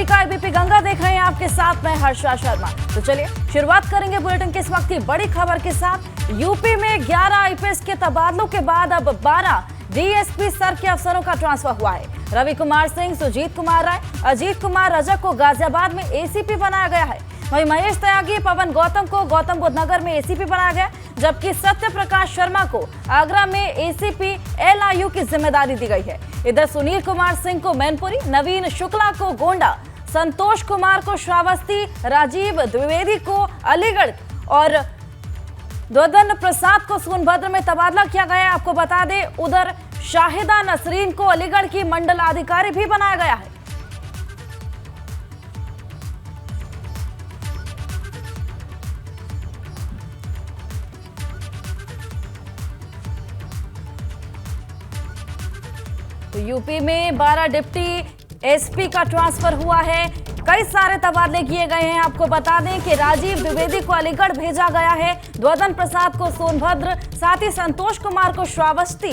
नगरी का एबीपी गंगा देख रहे हैं आपके साथ मैं हर्षा शर्मा। तो चलिए शुरुआत करेंगे बुलेटिन के इस वक्त की बड़ी खबर के साथ। यूपी में 11 आईपीएस के तबादलों के बाद अब 12 डीएसपी स्तर के अफसरों का ट्रांसफर हुआ है। रवि कुमार सिंह, सुजीत कुमार राय, अजीत कुमार रजक को गाजियाबाद में एसीपी बनाया गया है। वहीं महेश त्यागी, पवन गौतम को गौतम बुद्ध नगर में एसीपी बनाया गया, जबकि सत्य प्रकाश शर्मा को आगरा में एसीपी एलआईयू की जिम्मेदारी दी गई है। इधर सुनील कुमार सिंह को मैनपुरी, नवीन शुक्ला को गोंडा, संतोष कुमार को श्रावस्ती, राजीव द्विवेदी को अलीगढ़ और द्वदन प्रसाद को सोनभद्र में तबादला किया गया है। आपको बता दें, उधर शाहिदा नसरीन को अलीगढ़ की मंडलाधिकारी भी बनाया गया है। तो यूपी में 12 डिप्टी एसपी का ट्रांसफर हुआ है। कई सारे तबादले किए गए हैं। आपको बता दें कि राजीव द्विवेदी को अलीगढ़ भेजा गया है, द्वदन प्रसाद को सोनभद्र, साथ ही संतोष कुमार को श्रावस्ती,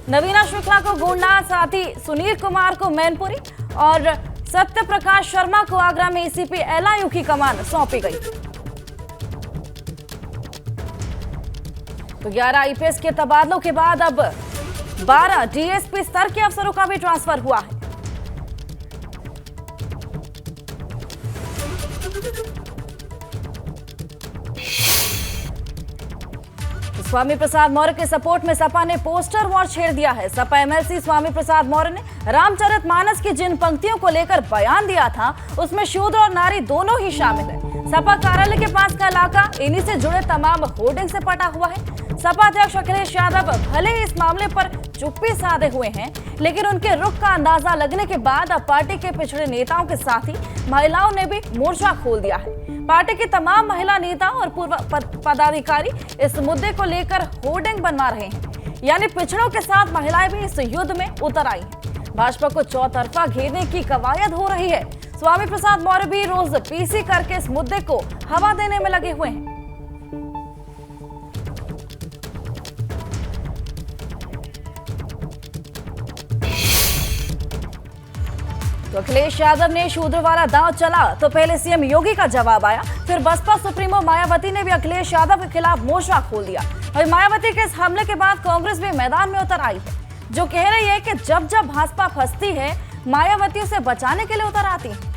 नवीना शुक्ला को गोंडा, साथ ही सुनील कुमार को मैनपुरी और सत्य प्रकाश शर्मा को आगरा में एसीपी एलआईयू की कमान सौंपी गई। तो 11 आईपीएस के तबादलों के बाद अब 12 डीएसपी स्तर के अफसरों का भी ट्रांसफर हुआ है। स्वामी प्रसाद मौर्य के सपोर्ट में सपा ने पोस्टर वॉर छेड़ दिया है। सपा एमएलसी स्वामी प्रसाद मौर्य ने रामचरितमानस की जिन पंक्तियों को लेकर बयान दिया था, उसमें शूद्र और नारी दोनों ही शामिल है। सपा कार्यालय के पास का इलाका इन्हीं से जुड़े तमाम होर्डिंग से पटा हुआ है। सपा अध्यक्ष अखिलेश यादव भले ही इस मामले पर चुप्पी साधे हुए हैं, लेकिन उनके रुख का अंदाजा लगने के बाद अब पार्टी के पिछड़े नेताओं के साथ ही महिलाओं ने भी मोर्चा खोल दिया है। पार्टी की तमाम महिला नेता और पूर्व पदाधिकारी इस मुद्दे को लेकर होर्डिंग बनवा रहे हैं, यानी पिछड़ों के साथ महिलाएं भी इस युद्ध में उतर आई हैं। भाजपा को चौतरफा घेरने की कवायद हो रही है। स्वामी प्रसाद मौर्य भी रोज पीसी करके इस मुद्दे को हवा देने में लगे हुए हैं। तो अखिलेश यादव ने शूद्र वाला दांव चला तो पहले सीएम योगी का जवाब आया, फिर बसपा सुप्रीमो मायावती ने भी अखिलेश यादव के खिलाफ मोर्चा खोल दिया। और मायावती के इस हमले के बाद कांग्रेस भी मैदान में उतर आई है, जो कह रही है कि जब जब भाजपा फंसती है, मायावती उसे बचाने के लिए उतर आती है।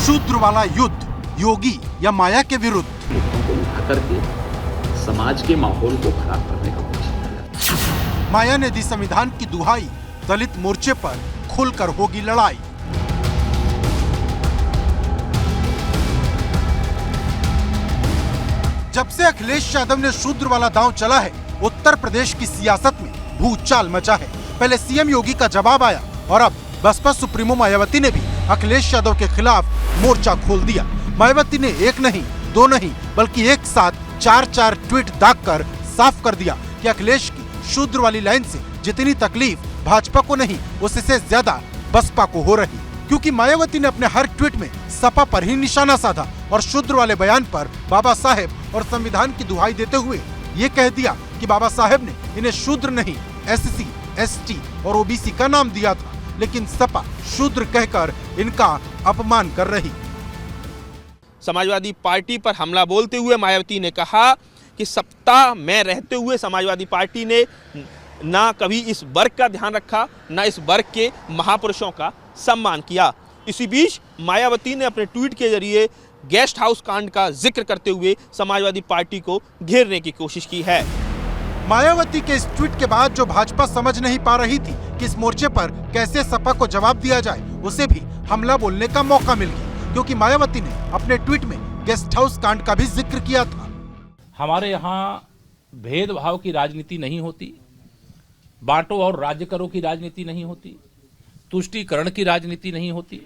शूद्र वाला युद्ध योगी या माया के विरुद्ध उठा करके समाज के माहौल को खराब करने का कोशिश किया। माया ने दी संविधान की दुहाई, दलित मोर्चे पर खुलकर होगी लड़ाई। जब से अखिलेश यादव ने शूद्र वाला दांव चला है, उत्तर प्रदेश की सियासत में भूचाल मचा है। पहले सीएम योगी का जवाब आया और अब बसपा सुप्रीमो मायावती ने भी अखिलेश यादव के खिलाफ मोर्चा खोल दिया। मायावती ने एक नहीं, दो नहीं, बल्कि एक साथ 4 ट्वीट दागकर साफ कर दिया कि अखिलेश की शूद्र वाली लाइन से जितनी तकलीफ भाजपा को नहीं, उससे ज्यादा बसपा को हो रही, क्योंकि मायावती ने अपने हर ट्वीट में सपा पर ही निशाना साधा और शूद्र वाले बयान पर बाबा साहेब और संविधान की दुहाई देते हुए ये कह दिया कि बाबा साहेब ने इन्हें शूद्र नहीं, एससी, एसटी और ओबीसी का नाम दिया था, लेकिन सपा शूद्र कहकर इनका अपमान कर रही। समाजवादी पार्टी पर हमला बोलते हुए मायावती ने कहा कि सत्ता में रहते हुए समाजवादी पार्टी ने ना कभी इस वर्ग का ध्यान रखा, ना इस वर्ग के महापुरुषों का सम्मान किया। इसी बीच मायावती ने अपने ट्वीट के जरिए गेस्ट हाउस कांड का जिक्र करते हुए समाजवादी पार्टी को घेरने की कोशिश की है। मायावती के इस ट्वीट के बाद जो भाजपा समझ नहीं पा रही थी कि इस मोर्चे पर कैसे सपा को जवाब दिया जाए, उसे भी हमला बोलने का मौका मिल गया, क्योंकि मायावती ने अपने ट्वीट में गेस्ट हाउस कांड का भी जिक्र किया था। हमारे यहाँ भेदभाव की राजनीति नहीं होती, बांटो और राज्य करो की राजनीति नहीं होती, तुष्टीकरण की राजनीति नहीं होती,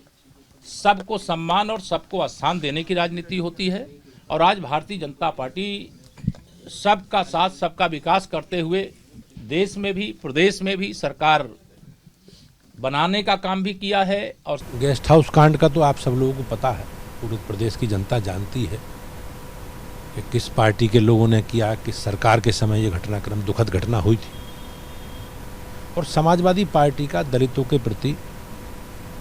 सबको सम्मान और सबको स्थान देने की राजनीति होती है। और आज भारतीय जनता पार्टी सबका साथ, सबका विकास करते हुए देश में भी, प्रदेश में भी सरकार बनाने का काम भी किया है। और गेस्ट हाउस कांड का तो आप सब लोगों को पता है, पूरे प्रदेश की जनता जानती है कि किस पार्टी के लोगों ने किया, किस सरकार के समय ये घटनाक्रम दुखद घटना हुई थी। और समाजवादी पार्टी का दलितों के प्रति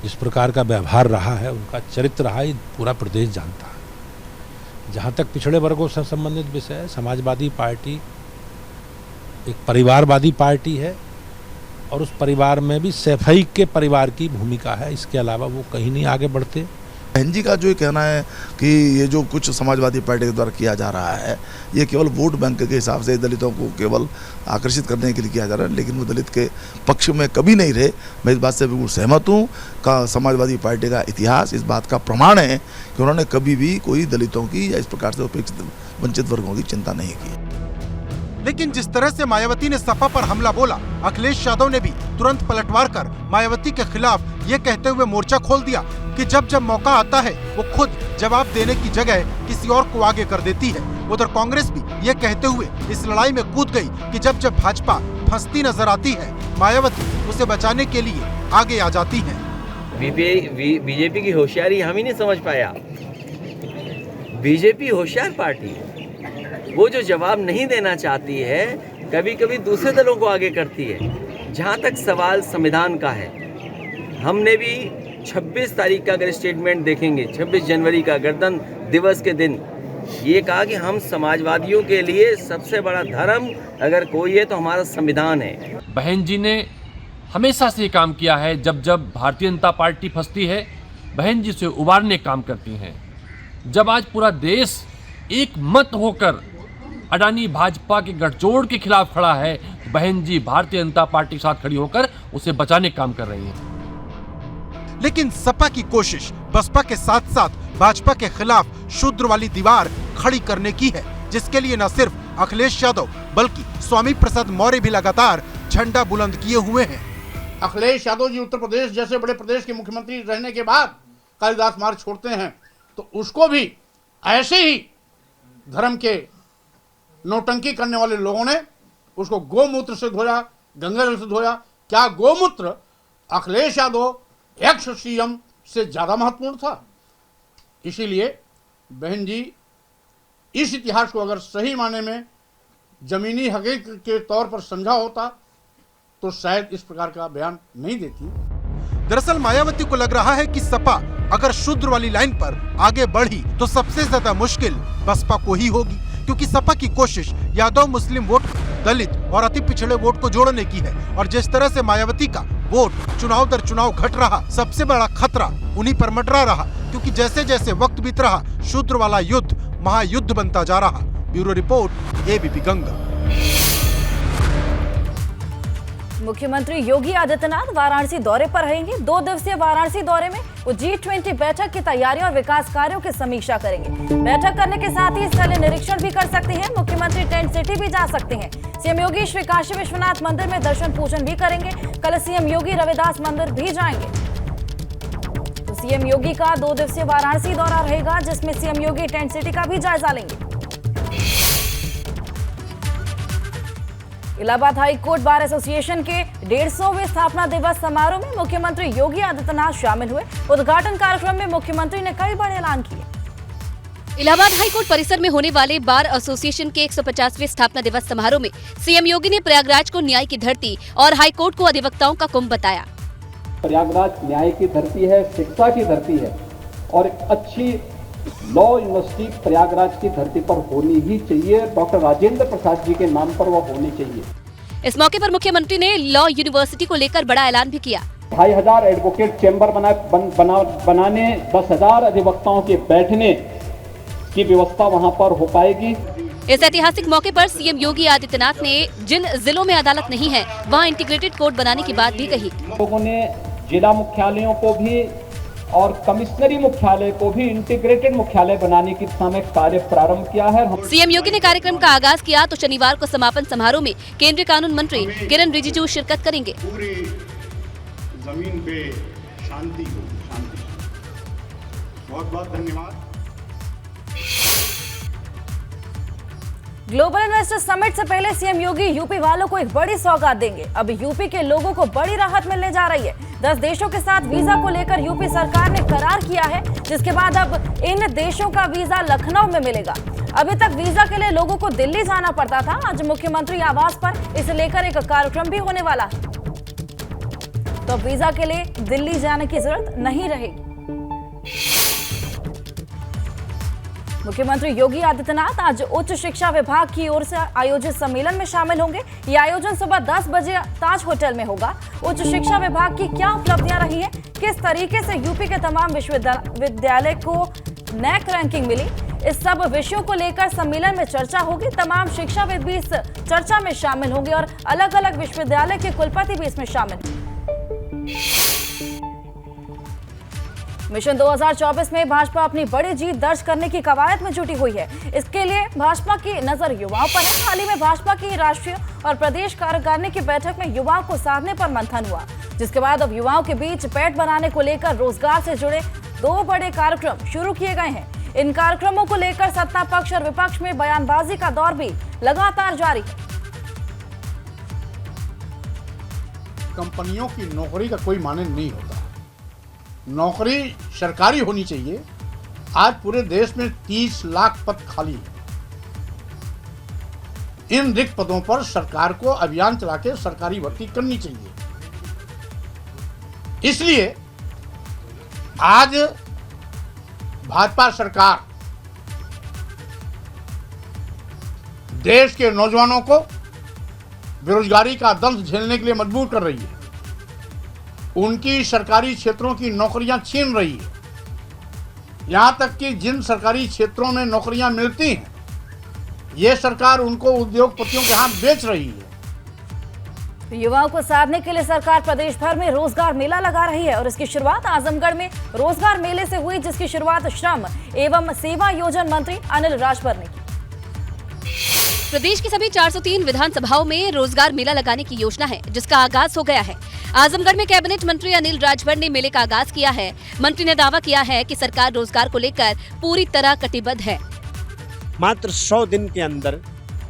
जिस प्रकार का व्यवहार रहा है, उनका चरित्र रहा, ये पूरा प्रदेश जानता है। जहाँ तक पिछड़े वर्गों से संबंधित विषय है, समाजवादी पार्टी एक परिवारवादी पार्टी है और उस परिवार में भी सैफई के परिवार की भूमिका है। इसके अलावा वो कहीं नहीं आगे बढ़ते। बहन जी का जो कहना है कि ये जो कुछ समाजवादी पार्टी के द्वारा किया जा रहा है, ये केवल वोट बैंक के हिसाब से दलितों को केवल आकर्षित करने के लिए किया जा रहा है, लेकिन वो दलित के पक्ष में कभी नहीं रहे। मैं इस बात से बिल्कुल सहमत हूँ। का समाजवादी पार्टी का इतिहास इस बात का प्रमाण है कि उन्होंने कभी भी कोई दलितों की या इस प्रकार से उपेक्षित वंचित वर्गों की चिंता नहीं की। लेकिन जिस तरह से मायावती ने सपा पर हमला बोला, अखिलेश यादव ने भी तुरंत पलटवार कर मायावती के खिलाफ ये कहते हुए मोर्चा खोल दिया कि जब जब मौका आता है वो खुद जवाब देने की जगह किसी और को आगे कर देती है। उधर कांग्रेस भी ये कहते हुए इस लड़ाई में कूद गई कि जब जब भाजपा फंसती नजर आती है, मायावती उसे बचाने के लिए आगे आ जाती है। बीजेपी की होशियारी हम ही नहीं समझ पाया। बीजेपी होशियार पार्टी है, वो जो जवाब नहीं देना चाहती है कभी कभी दूसरे दलों को आगे करती है। जहाँ तक सवाल संविधान का है, हमने भी 26 तारीख का अगर स्टेटमेंट देखेंगे, 26 जनवरी का गणतंत्र दिवस के दिन ये कहा कि हम समाजवादियों के लिए सबसे बड़ा धर्म अगर कोई है तो हमारा संविधान है। बहन जी ने हमेशा से काम किया है, जब जब भारतीय जनता पार्टी फंसती है बहन जी से उबारने काम करती हैं। जब आज पूरा देश एक मत होकर अडानी भाजपा के गठजोड़ के खिलाफ खड़ा है, बहन जी भारतीय जनता पार्टी के साथ खड़ी होकर उसे बचाने काम कर रही हैं। लेकिन सपा की कोशिश बसपा के साथ साथ भाजपा के खिलाफ शूद्र वाली दीवार खड़ी करने की है, जिसके लिए न सिर्फ अखिलेश यादव बल्कि स्वामी प्रसाद मौर्य भी लगातार झंडा बुलंद किए हुए हैं। अखिलेश यादव जी उत्तर प्रदेश जैसे बड़े प्रदेश के मुख्यमंत्री रहने के बाद कालिदास मार्ग छोड़ते हैं तो उसको भी ऐसे ही धर्म के नौटंकी करने वाले लोगों ने उसको गोमूत्र से धोया, गंगा जल से धोया। क्या गोमूत्र अखिलेश यादव एक्स सीएम से ज्यादा महत्वपूर्ण था? इसीलिए बहन जी इस इतिहास को अगर सही माने में जमीनी हकीकत के तौर पर समझा होता तो शायद इस प्रकार का बयान नहीं देती। दरअसल मायावती को लग रहा है कि सपा अगर शूद्र वाली लाइन पर आगे बढ़ी तो सबसे ज्यादा मुश्किल बसपा को ही होगी, क्योंकि सपा की कोशिश यादव मुस्लिम वोट, दलित और अति पिछड़े वोट को जोड़ने की है। और जिस तरह से मायावती का वोट चुनाव दर चुनाव घट रहा, सबसे बड़ा खतरा उन्हीं पर मंडरा रहा, क्योंकि जैसे जैसे वक्त बीत रहा शूद्र वाला युद्ध महायुद्ध बनता जा रहा। Bureau report, ABP Ganga. मुख्यमंत्री योगी आदित्यनाथ वाराणसी दौरे पर रहेंगे। 2 दिवसीय वाराणसी दौरे में वो G20 बैठक की तैयारी और विकास कार्यों की समीक्षा करेंगे। बैठक करने के साथ ही स्थलीय निरीक्षण भी कर सकते हैं। मुख्यमंत्री टेंट सिटी भी जा सकते हैं। सीएम योगी श्री काशी विश्वनाथ मंदिर में दर्शन पूजन भी करेंगे। कल सीएम योगी रविदास मंदिर भी जाएंगे। तो सीएम योगी का 2 दिवसीय वाराणसी दौरा रहेगा, जिसमें सीएम योगी टेंट सिटी का भी जायजा लेंगे। Allahabad high court bar association के 150वें स्थापना दिवस समारोह में मुख्यमंत्री योगी आदित्यनाथ शामिल हुए। उद्घाटन कार्यक्रम में मुख्यमंत्री ने कई बड़े ऐलान किए। इलाहाबाद हाई कोर्ट परिसर में होने वाले बार एसोसिएशन के 150वें स्थापना दिवस समारोह में सीएम योगी ने प्रयागराज को न्याय की धरती और हाई कोर्ट को अधिवक्ताओं का कुंभ बताया। प्रयागराज न्याय की धरती है, शिक्षा की धरती है और एक अच्छी लॉ यूनिवर्सिटी प्रयागराज की धरती पर होनी ही चाहिए। डॉक्टर राजेंद्र प्रसाद जी के नाम पर वह होनी चाहिए। इस मौके पर मुख्यमंत्री ने लॉ यूनिवर्सिटी को लेकर बड़ा ऐलान भी किया। 2500 एडवोकेट चैम्बर बनाने 10,000 अधिवक्ताओं के बैठने की व्यवस्था वहां पर हो पाएगी। इस ऐतिहासिक मौके पर सीएम योगी आदित्यनाथ ने जिन जिलों में अदालत नहीं है वहां इंटीग्रेटेड कोर्ट बनाने की बात भी कही। लोगों ने जिला मुख्यालयों को भी और कमिश्नरी मुख्यालय को भी इंटीग्रेटेड मुख्यालय बनाने की दिशा में कार्य प्रारंभ किया है। सीएम योगी ने कार्यक्रम का आगाज किया तो शनिवार को समापन समारोह में केंद्रीय कानून मंत्री किरण रिजिजू शिरकत करेंगे। पूरी जमीन पे शांति हो, शांति। बहुत बहुत धन्यवाद। ग्लोबल इन्वेस्टर समिट से पहले सीएम योगी यूपी वालों को एक बड़ी सौगात देंगे। अब यूपी के लोगों को बड़ी राहत मिलने जा रही है। 10 देशों के साथ वीजा को लेकर यूपी सरकार ने करार किया है, जिसके बाद अब इन देशों का वीजा लखनऊ में मिलेगा। अभी तक वीजा के लिए लोगों को दिल्ली जाना पड़ता था। आज मुख्यमंत्री आवास पर इसे लेकर एक कार्यक्रम भी होने वाला है, तो वीजा के लिए दिल्ली जाने की जरूरत नहीं रहेगी। मुख्यमंत्री योगी आदित्यनाथ आज उच्च शिक्षा विभाग की ओर से आयोजित सम्मेलन में शामिल होंगे। यह आयोजन सुबह 10 बजे ताज होटल में होगा। उच्च शिक्षा विभाग की क्या उपलब्धियां रही हैं, किस तरीके से यूपी के तमाम विश्वविद्यालय को नैक रैंकिंग मिली, इस सब विषयों को लेकर सम्मेलन में चर्चा होगी। तमाम शिक्षाविद भी इस चर्चा में शामिल होंगे और अलग अलग विश्वविद्यालय के कुलपति भी इसमें शामिल हैं। मिशन 2024 में भाजपा अपनी बड़ी जीत दर्ज करने की कवायद में जुटी हुई है। इसके लिए भाजपा की नजर युवाओं पर है। हाल ही में भाजपा की राष्ट्रीय और प्रदेश कार्यकारिणी की बैठक में युवाओं को साधने पर मंथन हुआ, जिसके बाद अब युवाओं के बीच पेट बनाने को लेकर रोजगार से जुड़े 2 बड़े कार्यक्रम शुरू किए गए हैं। इन कार्यक्रमों को लेकर सत्ता पक्ष और विपक्ष में बयानबाजी का दौर भी लगातार जारी है। कंपनियों की नौकरी का कोई माने नहीं होता, नौकरी सरकारी होनी चाहिए। आज पूरे देश में 30 लाख पद खाली हैं। इन रिक्त पदों पर सरकार को अभियान चला के सरकारी भर्ती करनी चाहिए। इसलिए आज भाजपा सरकार देश के नौजवानों को बेरोजगारी का दंश झेलने के लिए मजबूर कर रही है। उनकी सरकारी क्षेत्रों की नौकरियां छीन रही है। यहां तक कि जिन सरकारी क्षेत्रों में नौकरियां मिलती हैं, ये सरकार उनको उद्योगपतियों के हाथ बेच रही है। युवाओं को साधने के लिए सरकार प्रदेश भर में रोजगार मेला लगा रही है और इसकी शुरुआत आजमगढ़ में रोजगार मेले से हुई, जिसकी शुरुआत श्रम एवं सेवा योजन मंत्री अनिल राजभर ने की। प्रदेश की सभी 403 विधानसभाओं में रोजगार मेला लगाने की योजना है, जिसका आगाज हो गया है। आजमगढ़ में कैबिनेट मंत्री अनिल राजभर ने मेले का आगाज किया है। मंत्री ने दावा किया है कि सरकार रोजगार को लेकर पूरी तरह कटिबद्ध है। मात्र 100 दिन के अंदर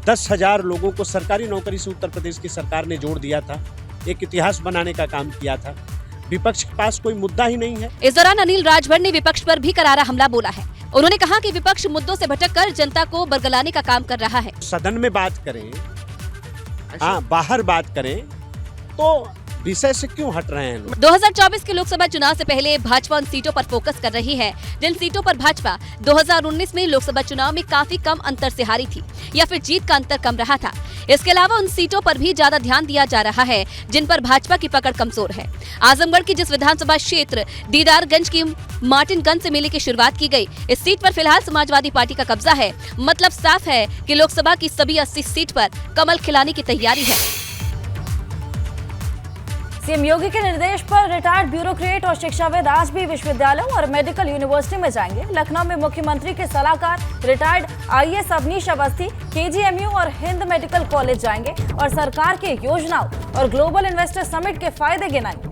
10,000 लोगों को सरकारी नौकरी से उत्तर प्रदेश की सरकार ने जोड़ दिया था। एक इतिहास बनाने का काम किया था। विपक्ष के पास कोई मुद्दा ही नहीं है। इस दौरान अनिल राजभर ने विपक्ष पर भी करारा हमला बोला है। उन्होंने कहा कि विपक्ष मुद्दों से भटककर जनता को बरगलाने का काम कर रहा है। सदन में बात करें, बाहर बात करें, तो विषय से क्यों हट रहे हैं लोग? 2024 के लोकसभा चुनाव से पहले भाजपा उन सीटों पर फोकस कर रही है जिन सीटों पर भाजपा 2019 में लोकसभा चुनाव में काफी कम अंतर से हारी थी या फिर जीत का अंतर कम रहा था। इसके अलावा उन सीटों पर भी ज्यादा ध्यान दिया जा रहा है जिन पर भाजपा की पकड़ कमजोर है। आजमगढ़ की जिस विधानसभा क्षेत्र दीदारगंज की मार्टिनगंज से मेले की शुरुआत की गई, इस सीट पर फिलहाल समाजवादी पार्टी का कब्जा है। मतलब साफ है कि लोकसभा की सभी 80 सीट पर कमल खिलाने की तैयारी है। सीएम योगी के निर्देश पर रिटायर्ड ब्यूरोक्रेट और शिक्षाविद आज भी विश्वविद्यालयों और मेडिकल यूनिवर्सिटी में जाएंगे। लखनऊ में मुख्यमंत्री के सलाहकार retired IAS Avanish Awasthi KGMU और हिंद मेडिकल कॉलेज जाएंगे और सरकार की योजनाओं और ग्लोबल इन्वेस्टर समिट के फायदे गिनाएंगे।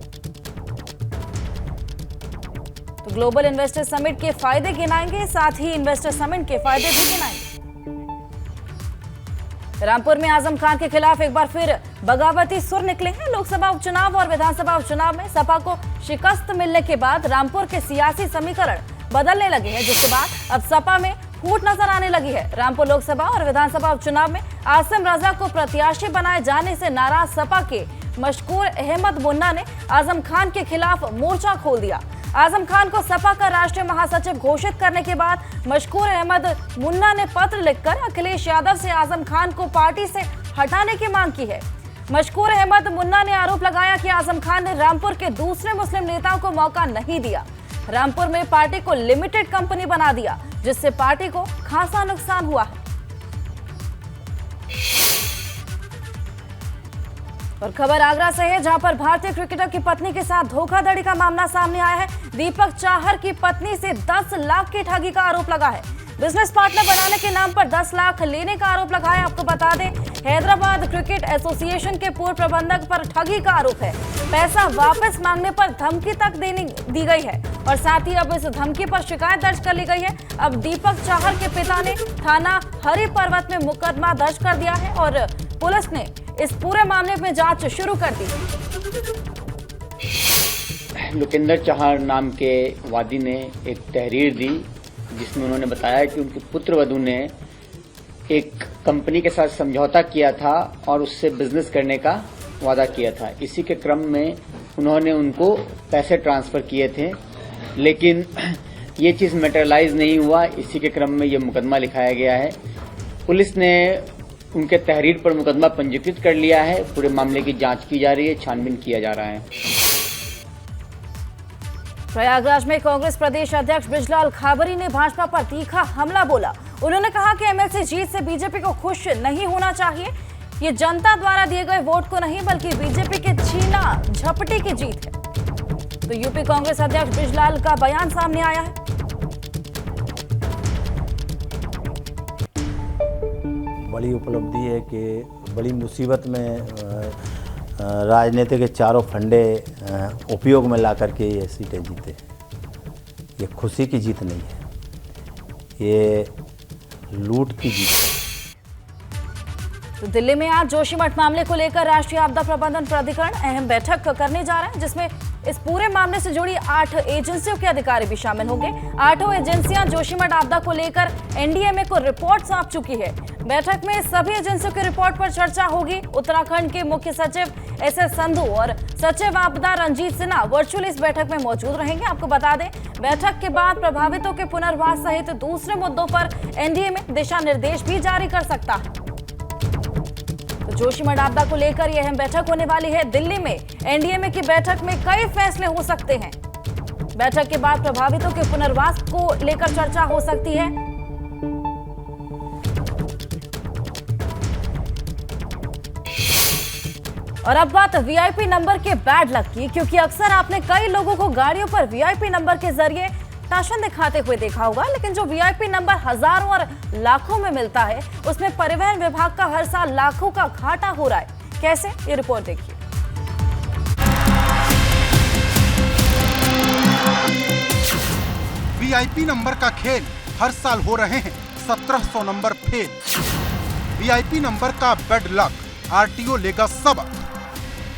तो ग्लोबल इन्वेस्टर समिट के फायदे गिनाएंगे, साथ ही इन्वेस्टर समिट के फायदे भी गिनाएंगे। रामपुर में आजम खान के खिलाफ एक बार फिर बगावती सुर निकले हैं। लोकसभा उपचुनाव और विधानसभा उपचुनाव में सपा को शिकस्त मिलने के बाद रामपुर के सियासी समीकरण बदलने लगे हैं, जिसके बाद अब सपा में फूट नजर आने लगी है। रामपुर लोकसभा और विधानसभा उपचुनाव में आसिम रजा को प्रत्याशी बनाए जाने से नाराज सपा के मशकूर अहमद मुन्ना ने आजम खान के खिलाफ मोर्चा खोल दिया। आजम खान को सपा का राष्ट्रीय महासचिव घोषित करने के बाद मशकूर अहमद मुन्ना ने पत्र लिखकर अखिलेश यादव से आजम खान को पार्टी से हटाने की मांग की है। मशकूर अहमद मुन्ना ने आरोप लगाया कि आजम खान ने रामपुर के दूसरे मुस्लिम नेताओं को मौका नहीं दिया। रामपुर में पार्टी को लिमिटेड कंपनी बना दिया, जिससे पार्टी को खासा नुकसान हुआ है। और खबर आगरा से है, जहां पर भारतीय क्रिकेटर की पत्नी के साथ धोखाधड़ी का मामला सामने आया है। दीपक चाहर की पत्नी से 10 लाख की ठगी का आरोप लगा है। बिजनेस पार्टनर बनाने के नाम पर 10 लाख लेने का आरोप लगा है। आपको बता दें, हैदराबाद क्रिकेट एसोसिएशन के पूर्व प्रबंधक पर ठगी का आरोप है। पैसा वापस मांगने पर धमकी तक दी गई है और साथ ही अब इस धमकी पर शिकायत दर्ज कर ली गई है। अब दीपक चाहर के पिता ने थाना हरि पर्वत में मुकदमा दर्ज कर दिया है और पुलिस ने इस पूरे मामले में जांच शुरू कर दी। लोकेंद्र चहर नाम के वादी ने एक तहरीर दी जिसमें उन्होंने बताया कि उनके पुत्रवधू ने एक कंपनी के साथ समझौता किया था और उससे बिजनेस करने का वादा किया था। इसी के क्रम में उन्होंने उनको पैसे ट्रांसफ़र किए थे, लेकिन ये चीज़ मटेरियलाइज नहीं हुआ। इसी के क्रम में ये मुकदमा लिखाया गया है। पुलिस ने उनके तहरीर पर मुकदमा पंजीकृत कर लिया है। पूरे मामले की जांच की जा रही है, छानबीन किया जा रहा है। प्रयागराज में कांग्रेस प्रदेश अध्यक्ष बृजलाल खाबरी ने भाजपा पर तीखा हमला बोला। उन्होंने कहा कि एमएलसी जीत से बीजेपी को खुश नहीं होना चाहिए। ये जनता द्वारा दिए गए वोट को नहीं बल्कि बीजेपी के छीना झपटी की जीत है। तो यूपी कांग्रेस अध्यक्ष बृजलाल का बयान सामने आया है। बड़ी उपलब्धि है कि बड़ी मुसीबत में राजनीति के चारों फंडे उपयोग में ला करके ये सीटें जीते। ये खुशी की जीत नहीं है, ये लूट की जीत है। तो दिल्ली में आज जोशीमठ मामले को लेकर राष्ट्रीय आपदा प्रबंधन प्राधिकरण अहम बैठक करने जा रहा है, जिसमें इस पूरे मामले से जुड़ी 8 एजेंसियों के अधिकारी भी शामिल होंगे। 8 एजेंसियां जोशीमठ आपदा को लेकर एनडीएमए को रिपोर्ट सौंप चुकी है। बैठक में सभी एजेंसियों की रिपोर्ट पर चर्चा होगी। उत्तराखंड के मुख्य सचिव एसएस संधू और सचिव आपदा रंजीत सिन्हा वर्चुअली इस बैठक में मौजूद रहेंगे। आपको बता दें, बैठक के बाद प्रभावितों के पुनर्वास सहित दूसरे मुद्दों पर एनडीएमए दिशा निर्देश भी जारी कर सकता है। तो जोशीमठ आपदा को लेकर यह अहम बैठक होने वाली है। दिल्ली में एनडीएमए की बैठक में कई फैसले हो सकते हैं। बैठक के बाद प्रभावितों के पुनर्वास को लेकर चर्चा हो सकती है। और अब बात वीआईपी नंबर के बैड लक की, क्योंकि अक्सर आपने कई लोगों को गाड़ियों पर वीआईपी नंबर के जरिए टशन दिखाते हुए देखा होगा, लेकिन जो वीआईपी नंबर हजारों और लाखों में मिलता है उसमें परिवहन विभाग का हर साल लाखों का घाटा हो रहा है। कैसे, ये रिपोर्ट देखिए। वीआईपी नंबर का खेल हर साल हो रहे हैं 1700 नंबर फेल। वीआईपी नंबर का बेड लक आरटीओ लेगा सबक।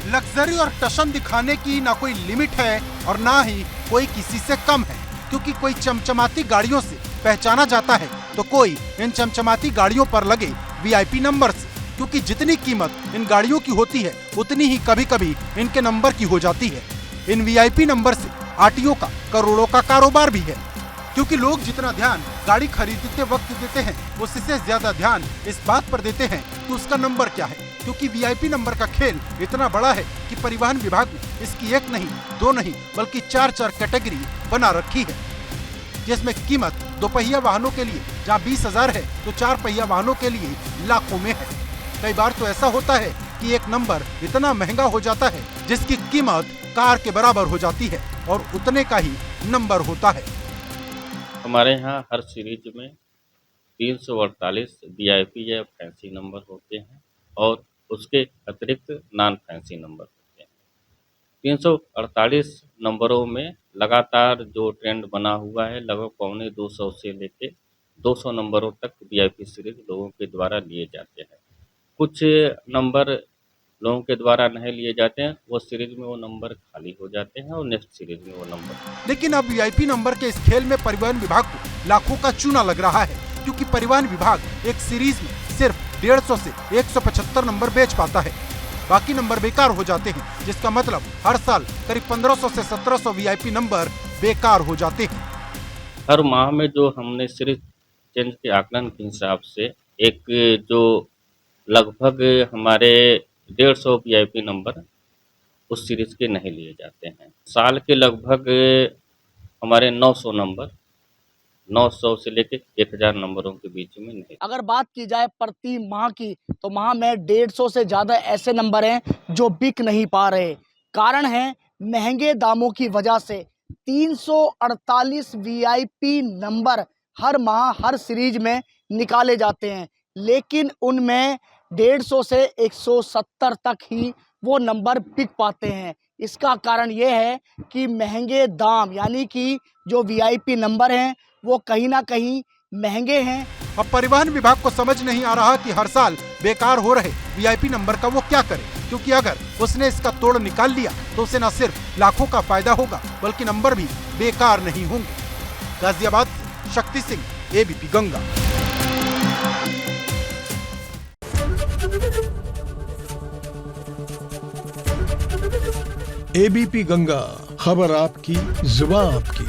लग्जरी और टशन दिखाने की ना कोई लिमिट है और ना ही कोई किसी से कम है, क्योंकि कोई चमचमाती गाड़ियों से पहचाना जाता है तो कोई इन चमचमाती गाड़ियों पर लगे वीआईपी नंबर से, क्योंकि जितनी कीमत इन गाड़ियों की होती है उतनी ही कभी कभी इनके नंबर की हो जाती है। इन वीआईपी नंबर से आरटीओ का करोड़ों का कारोबार भी है, क्योंकि लोग जितना ध्यान गाड़ी खरीदते वक्त देते हैं उससे ज्यादा ध्यान इस बात पर देते हैं कि उसका नंबर क्या है, क्योंकि वीआईपी नंबर का खेल इतना बड़ा है कि परिवहन विभाग ने इसकी 1 नहीं 2 नहीं बल्कि 4 कैटेगरी बना रखी है, जिसमें कीमत 2 पहिया वाहनों के लिए जहां 20,000 है तो 4 पहिया वाहनों के लिए लाखों में है। कई बार तो ऐसा होता है कि एक नंबर इतना महंगा हो जाता है जिसकी कीमत कार के बराबर हो जाती है और उतने का ही नंबर होता है। हमारे यहाँ हर सीरीज में 348 वीआईपी या फैंसी नंबर होते हैं और उसके अतिरिक्त नॉन फैंसी नंबर होते हैं। 348 नंबरों में लगातार जो ट्रेंड बना हुआ है, लगभग 250 से लेके 200 नंबरों तक वीआईपी सीरीज लोगों के द्वारा लिए जाते हैं। कुछ नंबर लोगों के द्वारा नहीं लिए जाते हैं, वो सीरीज में वो नंबर खाली हो जाते हैं और नेक्स्ट सीरीज में वो नंबर। लेकिन अब वीआईपी नंबर के इस खेल में परिवहन विभाग को लाखों का चूना लग रहा है, क्योंकि परिवहन विभाग एक सीरीज में सिर्फ 150 से 175 नंबर बेच पाता है, बाकी नंबर बेकार हो जाते हैं, जिसका मतलब हर साल करीब 1500 से 1700 वीआईपी नंबर बेकार हो जाते हैं। हर माह में जो हमने सीरीज चेंज के आकलन के हिसाब से एक जो लगभग हमारे 150 वीआईपी नंबर उस सीरीज के नहीं लिए जाते हैं। साल के लगभग हमारे 900 नंबर 900 से लेकर 1000 नंबरों के बीच में नहीं। अगर बात की जाए प्रति माह की, तो माह में 150 से ज़्यादा ऐसे नंबर हैं जो बिक नहीं पा रहे। कारण है महंगे दामों की वजह से। 348 वीआईपी नंबर हर माह हर सीरीज में निकाले जाते हैं, लेकिन उनमें 150 से 170 तक ही वो नंबर बिक पाते हैं। इसका कारण ये है कि महंगे दाम, यानी कि जो वीआईपी नंबर हैं वो कहीं ना कहीं महंगे हैं। अब परिवहन विभाग को समझ नहीं आ रहा कि हर साल बेकार हो रहे वीआईपी नंबर का वो क्या करे। क्योंकि अगर उसने इसका तोड़ निकाल लिया तो उसे न सिर्फ लाखों का फायदा होगा बल्कि नंबर भी बेकार नहीं होंगे। गाजियाबाद से शक्ति सिंह, एबीपी गंगा। एबीपी गंगा, खबर आपकी, जुबान आपकी।